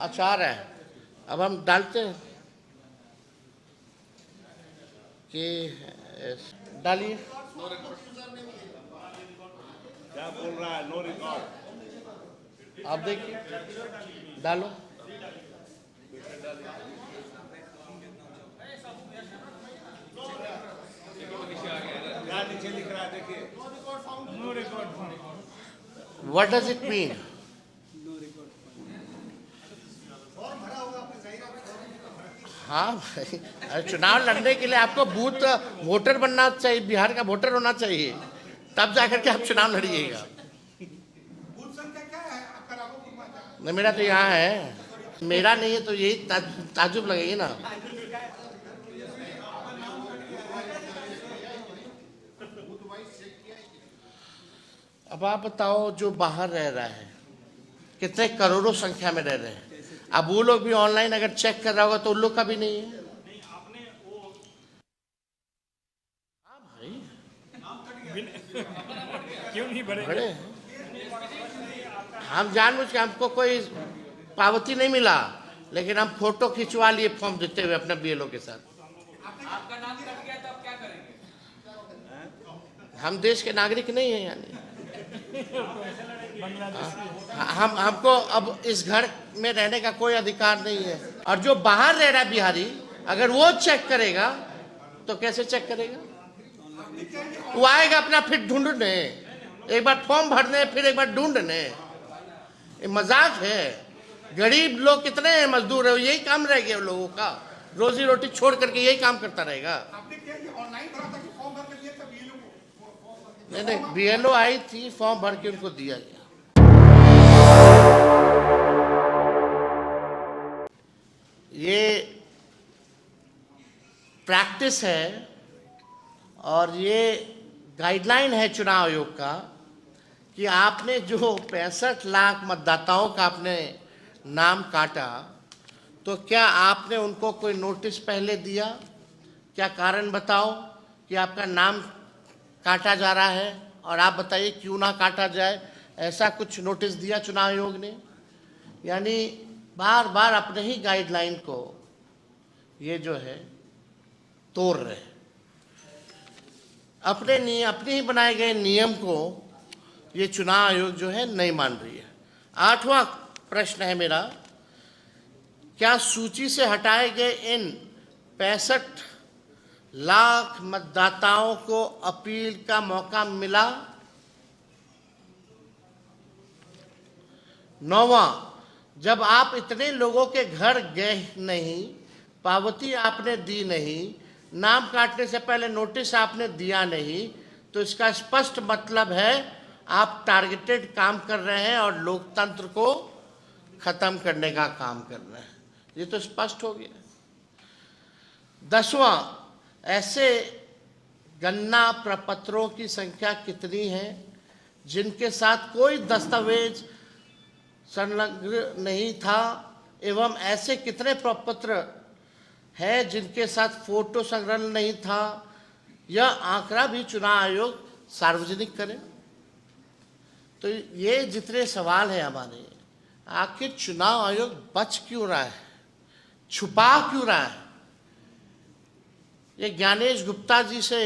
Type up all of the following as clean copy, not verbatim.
अचार है। अब हम डालते हैं कि डालिए। क्या बोल रहा है? No record. आप देखिए, डालो। क्या नीचे लिख रहा है? देखिए, no record. What does it mean? हाँ भाई, अरे चुनाव लड़ने के लिए आपको बूथ वोटर बनना चाहिए, बिहार का वोटर होना चाहिए, तब जाकर के आप चुनाव लड़िएगा। नहीं, मेरा तो यहाँ है। मेरा नहीं है तो यही ताजुब लगेगी ना। अब आप बताओ, जो बाहर रह रहा है कितने करोड़ों संख्या में रह रहे हैं, अब वो लोग भी ऑनलाइन अगर चेक कर रहा होगा तो उन लोग का भी नहीं है। हाँ भाई, क्यों नहीं बड़े हैं। हम जानबूझ के, हमको कोई पावती नहीं मिला, लेकिन हम फोटो खिंचवा लिए फॉर्म देते हुए अपने बीएलओ के साथ। आपका नाम कट गया तो आप क्या करेंगे? हम देश के नागरिक नहीं हैं, यानी हमको अब इस घर में रहने का कोई अधिकार नहीं है। और जो बाहर रह रहा है बिहारी, अगर वो चेक करेगा तो कैसे चेक करेगा? वो आएगा अपना फिर ढूंढने, एक बार फॉर्म भरने, फिर एक बार ढूंढने। ये मजाक है। गरीब लोग कितने हैं, मजदूर है, यही काम रह गया लोगों का, रोजी रोटी छोड़ करके यही काम करता रहेगा। नहीं, बीएलओ आई थी, फॉर्म भर के उनको दिया गया। ये प्रैक्टिस है और ये गाइडलाइन है चुनाव आयोग का कि आपने जो 65 लाख मतदाताओं का आपने नाम काटा, तो क्या आपने उनको कोई नोटिस पहले दिया? क्या कारण बताओ कि आपका नाम काटा जा रहा है, और आप बताइए क्यों ना काटा जाए। ऐसा कुछ नोटिस दिया चुनाव आयोग ने? यानी बार बार अपने ही गाइडलाइन को ये जो है तोड़ रहे हैं। अपने ही बनाए गए नियम को ये चुनाव आयोग जो है नहीं मान रही है। 8वां प्रश्न है मेरा, क्या सूची से हटाए गए इन 65 लाख मतदाताओं को अपील का मौका मिला? 9वां, जब आप इतने लोगों के घर गए नहीं, पावती आपने दी नहीं, नाम काटने से पहले नोटिस आपने दिया नहीं, तो इसका स्पष्ट मतलब है आप टारगेटेड काम कर रहे हैं और लोकतंत्र को खत्म करने का काम कर रहे हैं। ये तो स्पष्ट हो गया। 10वां, ऐसे गणना प्रपत्रों की संख्या कितनी है जिनके साथ कोई दस्तावेज संलग्न नहीं था, एवं ऐसे कितने प्रपत्र है जिनके साथ फोटो संलग्न नहीं था? यह आंकड़ा भी चुनाव आयोग सार्वजनिक करे। तो ये जितने सवाल हैं हमारे, आखिर चुनाव आयोग बच क्यों रहा है, छुपा क्यों रहा है? ये ज्ञानेश गुप्ता जी से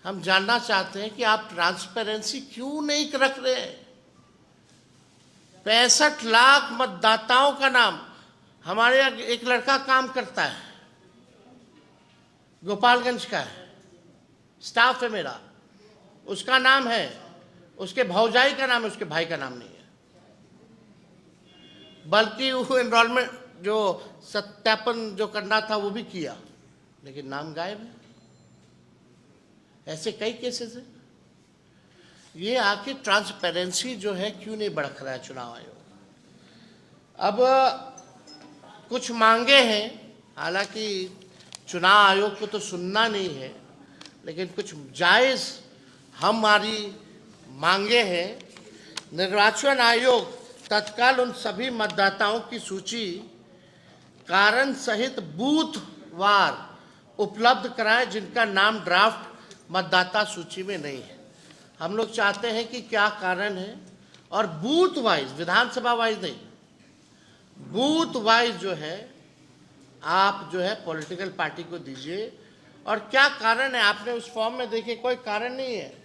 हम जानना चाहते हैं कि आप ट्रांसपेरेंसी क्यों नहीं रख रहे? 65 लाख मतदाताओं का नाम, हमारे यहाँ एक लड़का काम करता है, गोपालगंज का है, स्टाफ है मेरा, उसका नाम है, उसके भौजाई का नाम है, उसके भाई का नाम नहीं है। बल्कि वो एनरोलमेंट जो सत्यापन जो करना था वो भी किया, लेकिन नाम गायब है। ऐसे कई केसेस हैं। ये आखिर ट्रांसपेरेंसी जो है क्यों नहीं बढ़ रहा है चुनाव आयोग? अब कुछ मांगे हैं, हालांकि चुनाव आयोग को तो सुनना नहीं है, लेकिन कुछ जायज़ हमारी मांगे हैं। निर्वाचन आयोग तत्काल उन सभी मतदाताओं की सूची कारण सहित बूथवार उपलब्ध कराए जिनका नाम ड्राफ्ट मतदाता सूची में नहीं है। हम लोग चाहते हैं कि क्या कारण है, और बूथ वाइज, विधानसभा वाइज नहीं, बूथ वाइज जो है आप जो है पॉलिटिकल पार्टी को दीजिए। और क्या कारण है, आपने उस फॉर्म में देखिए, कोई कारण नहीं है,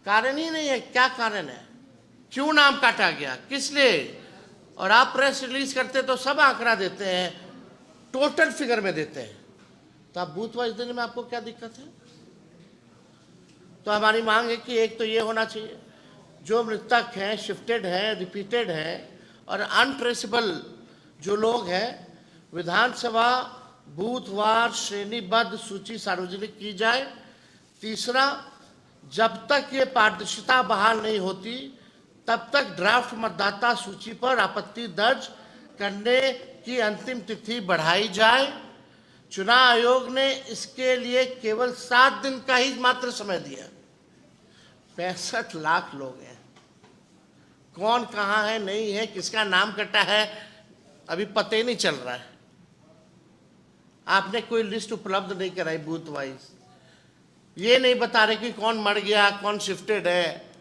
कारण ही नहीं है। क्या कारण है, क्यों नाम काटा गया, किस लिए? और आप प्रेस रिलीज करते तो सब आंकड़ा देते हैं, टोटल फिगर में देते हैं, तो आप बूथ वाइज देने में आपको क्या दिक्कत है? तो हमारी मांग है कि एक तो ये होना चाहिए, जो मृतक हैं, शिफ्टेड हैं, रिपीटेड हैं और अनट्रेसेबल जो लोग हैं, विधानसभा बूथवार श्रेणीबद्ध सूची सार्वजनिक की जाए। तीसरा, जब तक ये पारदर्शिता बहाल नहीं होती तब तक ड्राफ्ट मतदाता सूची पर आपत्ति दर्ज करने की अंतिम तिथि बढ़ाई जाए। चुनाव आयोग ने इसके लिए केवल 7 दिन का ही मात्र समय दिया। 65 लाख लोग हैं, कौन कहाँ है, नहीं है, किसका नाम कटा है, अभी पता ही नहीं चल रहा है। आपने कोई लिस्ट उपलब्ध नहीं कराई बूथ वाइज, ये नहीं बता रहे कि कौन मर गया, कौन शिफ्टेड है,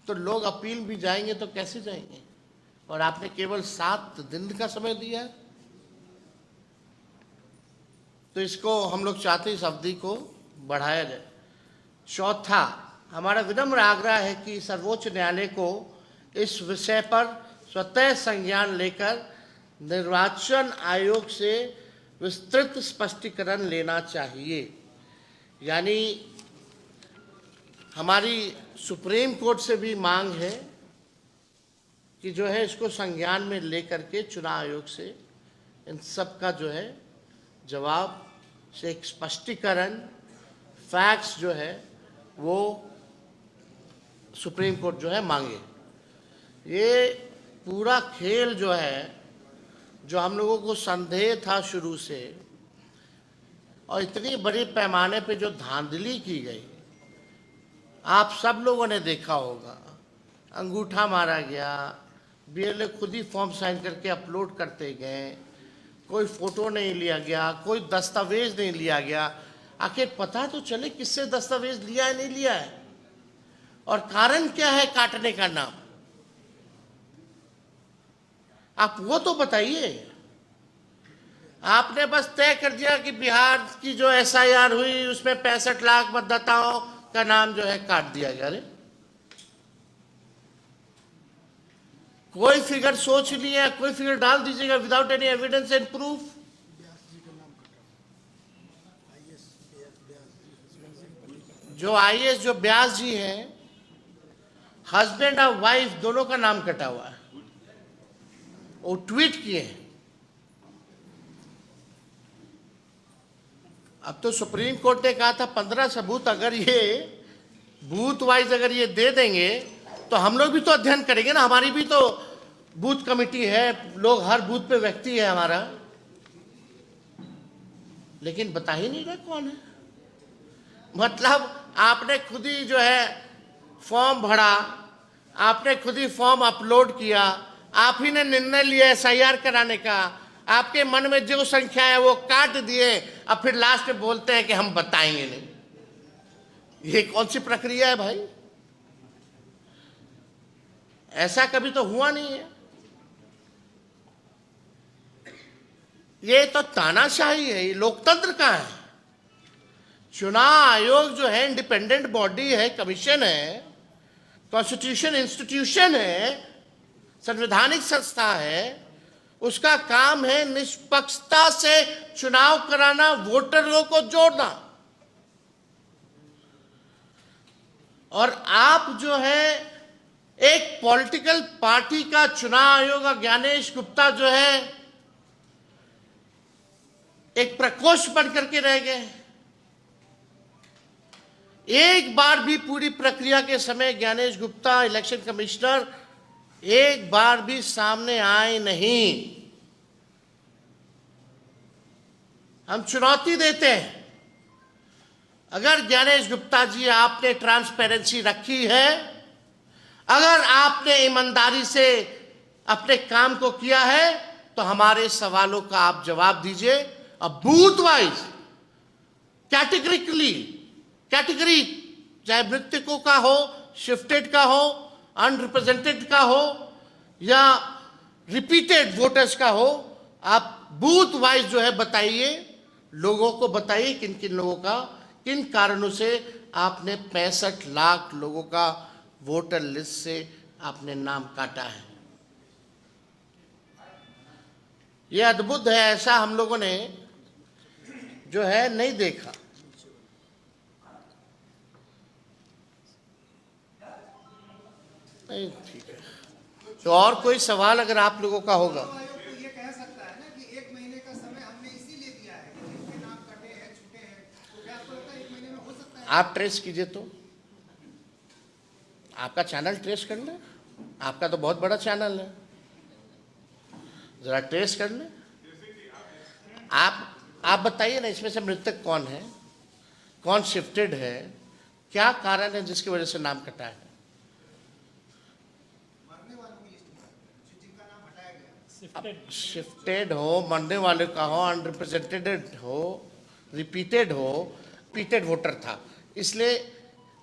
तो लोग अपील भी जाएंगे तो कैसे जाएंगे? और आपने केवल 7 दिन का समय दिया है। तो इसको हम लोग चाहते हैं इस अवधि को बढ़ाया जाए। चौथा, हमारा विनम्र आग्रह है कि सर्वोच्च न्यायालय को इस विषय पर स्वतः संज्ञान लेकर निर्वाचन आयोग से विस्तृत स्पष्टीकरण लेना चाहिए। यानी हमारी सुप्रीम कोर्ट से भी मांग है कि जो है इसको संज्ञान में लेकर के चुनाव आयोग से इन सब का जो है जवाब से एक स्पष्टीकरण, फैक्ट्स जो है वो सुप्रीम कोर्ट जो है मांगे। ये पूरा खेल जो है, जो हम लोगों को संदेह था शुरू से, और इतनी बड़ी पैमाने पे जो धांधली की गई, आप सब लोगों ने देखा होगा। अंगूठा मारा गया, बीएलओ खुद ही फॉर्म साइन करके अपलोड करते गए, कोई फोटो नहीं लिया गया, कोई दस्तावेज नहीं लिया गया। आखिर पता तो चले किससे दस्तावेज लिया है, नहीं लिया है, और कारण क्या है काटने का नाम, आप वो तो बताइए। आपने बस तय कर दिया कि बिहार की जो एसआईआर हुई उसमें 65 लाख मतदाताओं का नाम जो है काट दिया गया। अरे कोई फिगर सोच लिया, कोई फिगर डाल दीजिएगा without any evidence and proof. जो आईएएस जो व्यास जी हैं, हस्बैंड और वाइफ दोनों का नाम कटा हुआ है, वो ट्वीट किए हैं। अब तो सुप्रीम कोर्ट ने कहा था 15 सबूत अगर ये बूथ वाइज अगर ये दे देंगे तो हम लोग भी तो अध्ययन करेंगे ना, हमारी भी तो बूथ कमेटी है, लोग हर बूथ पे व्यक्ति है हमारा, लेकिन बता ही नहीं रहा कौन है। मतलब आपने खुद ही जो है फॉर्म भरा, आपने खुद ही फॉर्म अपलोड किया, आप ही ने निर्णय लिया एसआईआर कराने का, आपके मन में जो संख्या है वो काट दिए, अब फिर लास्ट में बोलते हैं कि हम बताएंगे नहीं। ये कौन सी प्रक्रिया है भाई? ऐसा कभी तो हुआ नहीं है। ये तो तानाशाही है, ये लोकतंत्र का है। चुनाव आयोग जो है इंडिपेंडेंट बॉडी है, कमीशन है, कॉन्स्टिट्यूशन इंस्टीट्यूशन है, संवैधानिक संस्था है। उसका काम है निष्पक्षता से चुनाव कराना, वोटरों को जोड़ना। और आप जो है एक पॉलिटिकल पार्टी का चुनाव आयोग, ज्ञानेश गुप्ता जो है एक प्रकोष्ठ बन करके रह गए। एक बार भी पूरी प्रक्रिया के समय ज्ञानेश गुप्ता इलेक्शन कमिश्नर एक बार भी सामने आए नहीं। हम चुनौती देते हैं, अगर ज्ञानेश गुप्ता जी आपने ट्रांसपेरेंसी रखी है, अगर आपने ईमानदारी से अपने काम को किया है, तो हमारे सवालों का आप जवाब दीजिए। अब बूथ वाइज कैटेगरी, चाहे मृतकों का हो, शिफ्टेड का हो, अनरिप्रेजेंटेड का हो, या रिपीटेड वोटर्स का हो, आप बूथ वाइज जो है बताइए, लोगों को बताइए किन किन लोगों का, किन कारणों से आपने 65 लाख लोगों का वोटर लिस्ट से आपने नाम काटा है। ये अद्भुत है, ऐसा हम लोगों ने जो है नहीं देखा। नहीं, ठीक है। तो और कोई सवाल अगर आप लोगों का होगा? आयोग तो ये कह सकता है ना कि 1 महीने का समय हमने इसीलिए दिया है कि जिनके नाम कटे हैं, छूटे हैं, तो क्या आपको लगता है 1 महीने में हो सकता है? आप ट्रेस कीजिए, तो आपका चैनल ट्रेस कर ले, आपका तो बहुत बड़ा चैनल है, जरा ट्रेस कर ले। आप बताइए ना, इसमें से मृतक कौन है, कौन शिफ्टेड है, क्या कारण है जिसकी वजह से नाम कटा है? मरने वालों की लिस्ट में जिनका नाम हटाया गया, अब शिफ्टेड हो, मरने वाले का हो, अनरिप्रेजेंटेड हो, रिपीटेड हो, रिपीटेड वोटर था, इसलिए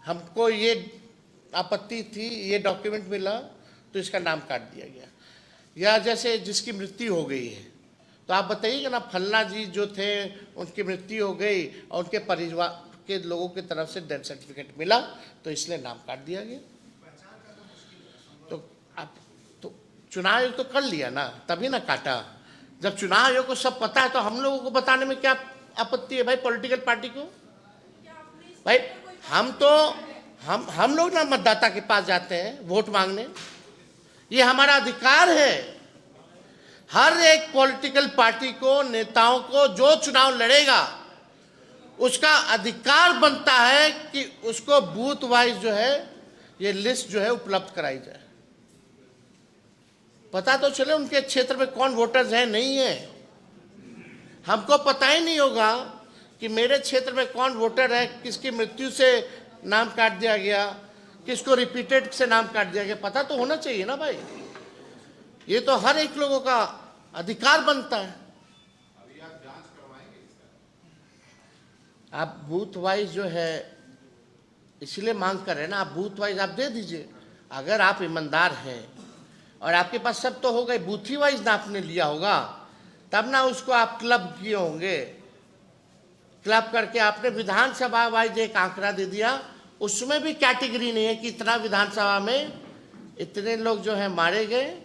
हमको ये आपत्ति थी, ये डॉक्यूमेंट मिला तो इसका नाम काट दिया गया। या जैसे जिसकी मृत्यु हो गई है, तो आप बताइएगा ना, फल्ला जी जो थे उनकी मृत्यु हो गई और उनके परिवार के लोगों की तरफ से डेथ सर्टिफिकेट मिला, तो इसलिए नाम काट दिया गया। तो आप तो चुनाव आयोग तो कर लिया ना, तभी ना काटा। जब चुनाव आयोग को सब पता है तो हम लोगों को बताने में क्या आपत्ति है भाई? पॉलिटिकल पार्टी को भाई, हम लोग ना मतदाता के पास जाते हैं वोट मांगने, ये हमारा अधिकार है। हर एक पॉलिटिकल पार्टी को, नेताओं को, जो चुनाव लड़ेगा उसका अधिकार बनता है कि उसको बूथ वाइज जो है ये लिस्ट जो है उपलब्ध कराई जाए, पता तो चले उनके क्षेत्र में कौन वोटर्स हैं, नहीं है। हमको पता ही नहीं होगा कि मेरे क्षेत्र में कौन वोटर है, किसकी मृत्यु से नाम काट दिया गया, किसको रिपीटेड से नाम काट दिया गया, पता तो होना चाहिए ना भाई। ये तो हर एक लोगों का अधिकार बनता है। आप बूथ वाइज जो है इसलिए मांग कर रहे हैं ना, आप बूथ वाइज आप दे दीजिए। अगर आप ईमानदार हैं और आपके पास सब तो हो गए, बूथ ही वाइज ना आपने लिया होगा, तब ना उसको आप क्लब किए होंगे। क्लब करके आपने विधानसभा वाइज एक आंकड़ा दे दिया, उसमें भी कैटेगरी नहीं है कि इतना विधानसभा में इतने लोग जो है मारे गए,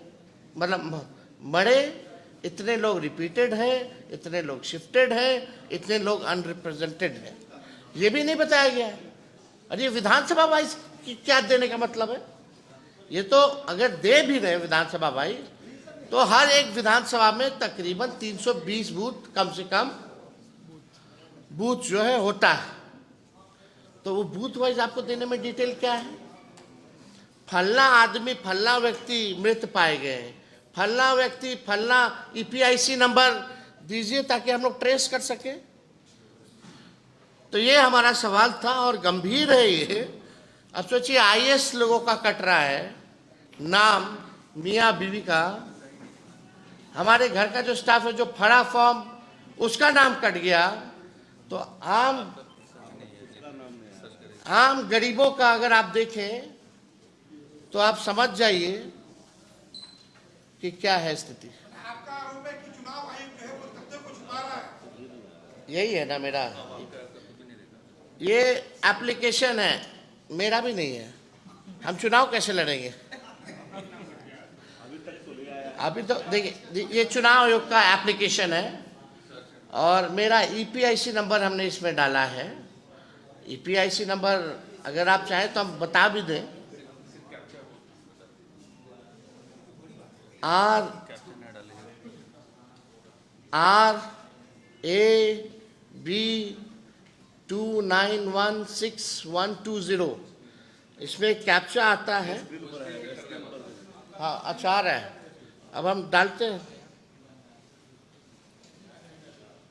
मतलब मरे, इतने लोग रिपीटेड हैं, इतने लोग शिफ्टेड हैं, इतने लोग अनरिप्रेजेंटेड हैं, ये भी नहीं बताया गया है। और ये विधानसभा वाइज क्या देने का मतलब है? ये तो अगर दे भी रहे विधानसभा वाइज, तो हर एक विधानसभा में तकरीबन 320 बूथ कम से कम बूथ जो है होता है, तो वो बूथ वाइज आपको देने में डिटेल क्या है? फलना आदमी, फलना व्यक्ति मृत पाए गए, फलना व्यक्ति, फलना ईपीआईसी नंबर दीजिए ताकि हम लोग ट्रेस कर सके। तो ये हमारा सवाल था और गंभीर है ये। अब सोचिए आईएएस लोगों का कट रहा है नाम, मियाँ बीवी का, हमारे घर का जो स्टाफ है जो फड़ा फॉर्म उसका नाम कट गया, तो आम गरीबों का अगर आप देखें तो आप समझ जाइए कि क्या है स्थिति। आपका आरोप है कि चुनाव आयोग जो है वो तथ्यों को छुपा रहा है। यही है ना मेरा, ये एप्लीकेशन है, मेरा भी नहीं है। हम चुनाव कैसे लड़ेंगे? अभी तो देखिए, ये चुनाव आयोग का एप्लीकेशन है और मेरा ईपीआईसी नंबर हमने इसमें डाला है। ईपीआईसी नंबर अगर आप चाहें तो हम बता भी दें, RAB 2916-120, इसमें कैप्चा आता है। हाँ अच्छा आ रहा है, अब हम डालते हैं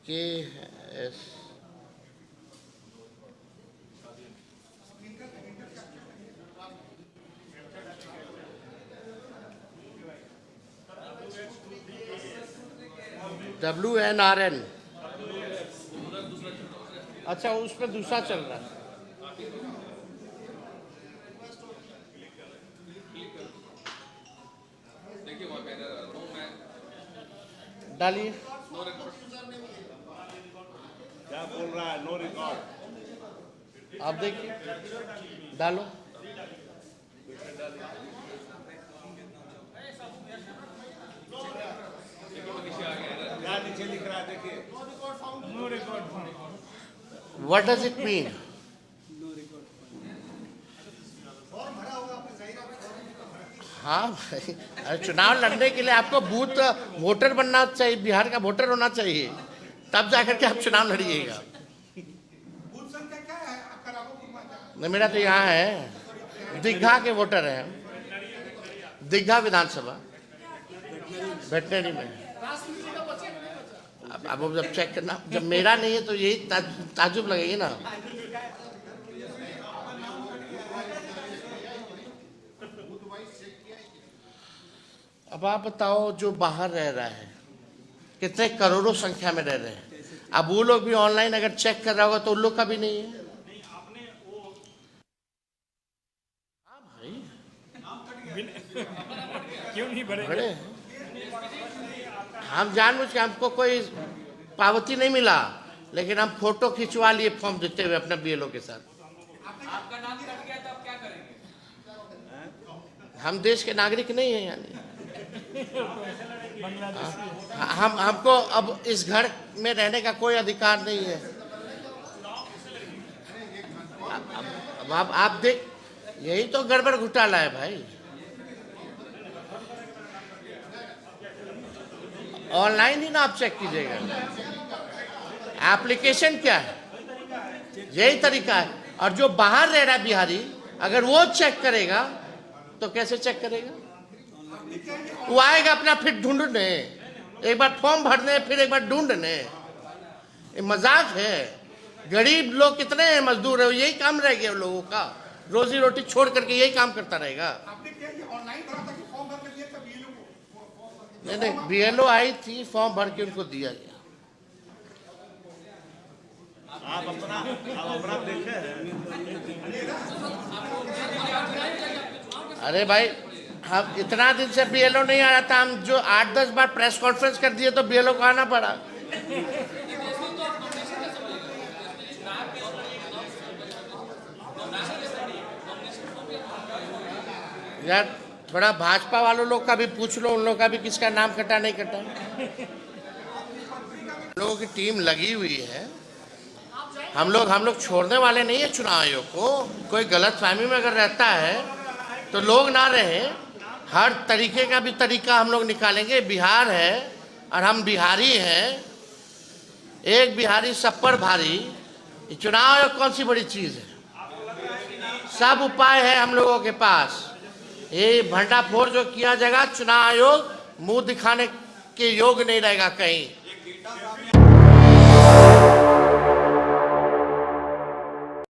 KS WNRN। अच्छा उसमें दूसरा चल रहा है। डालिए। क्या बोल रहा है? No record. आप देखिए, डालो। क्या नीचे लिख रहा है देखिए। No record. What does it mean? हाँ भाई, अरे चुनाव लड़ने के लिए आपको बूथ वोटर बनना चाहिए, बिहार का वोटर होना चाहिए, तब जाकर के आप चुनाव लड़िएगा। बूथ संख्या क्या है आपका? राघोपुर में नहीं, मेरा तो यहाँ है, दीघा के वोटर हैं, दीघा विधानसभा वेटनरी में। अब जब चेक करना, जब मेरा नहीं है तो यही ताजुब लगेगी ना। अब आप बताओ, जो बाहर रह रहा है, कितने करोड़ों संख्या में रह रहे हैं, अब वो लोग भी ऑनलाइन अगर चेक कर रहा होगा तो उन लोग का भी नहीं है। हाँ भाई, क्यों नहीं भरे? बड़े हैं। हम जानबूझ के, हमको कोई पावती नहीं मिला, लेकिन हम फोटो खिंचवा लिए फॉर्म देते हुए अपने बीएलओ के साथ। आपका नाम कट गया तो आप क्या करेंगे? हम देश के नागरिक नहीं हैं, यानी हमको अब इस घर में रहने का कोई अधिकार नहीं है। अब आप देख, यही तो गड़बड़ घोटाला है भाई। ऑनलाइन ही ना आप चेक कीजिएगा, एप्लीकेशन क्या है, यही तरीका है। और जो बाहर रह रहा है बिहारी, अगर वो चेक करेगा तो कैसे चेक करेगा? वो आएगा अपना फिर ढूंढने, एक बार फॉर्म भरने, फिर एक बार ढूंढने। ये मजाक है। गरीब लोग कितने हैं, मजदूर है, यही काम रह गया लोगों का, रोजी रोटी छोड़ करके यही काम करता रहेगा। आपने क्या ये ऑनलाइन भरा था कि फॉर्म भर के दिया था बीएलओ को? नहीं, बीएलओ आई थी, फॉर्म भर के उनको दिया गया। आप अपना देखे हैं। अरे भाई, हम इतना दिन से बीएलओ नहीं आ रहा था, हम जो 8-10 बार प्रेस कॉन्फ्रेंस कर दिए तो बीएलओ को आना पड़ा। यार थोड़ा भाजपा वालों लोग का भी पूछ लो, उन लोग का भी किसका नाम कटा नहीं कटा। लोगों की टीम लगी हुई है। हम लोग छोड़ने वाले नहीं है चुनाव आयोग को। कोई गलतफहमी में अगर रहता है तो लोग ना रहे, हर तरीके का भी तरीका हम लोग निकालेंगे। बिहार है और हम बिहारी हैं, एक बिहारी सब पर भारी। ये चुनाव आयोग कौन सी बड़ी चीज है? सब उपाय है हम लोगों के पास। ये भंडाफोड़ जो किया जाएगा, चुनाव आयोग मुंह दिखाने के योग नहीं रहेगा कहीं।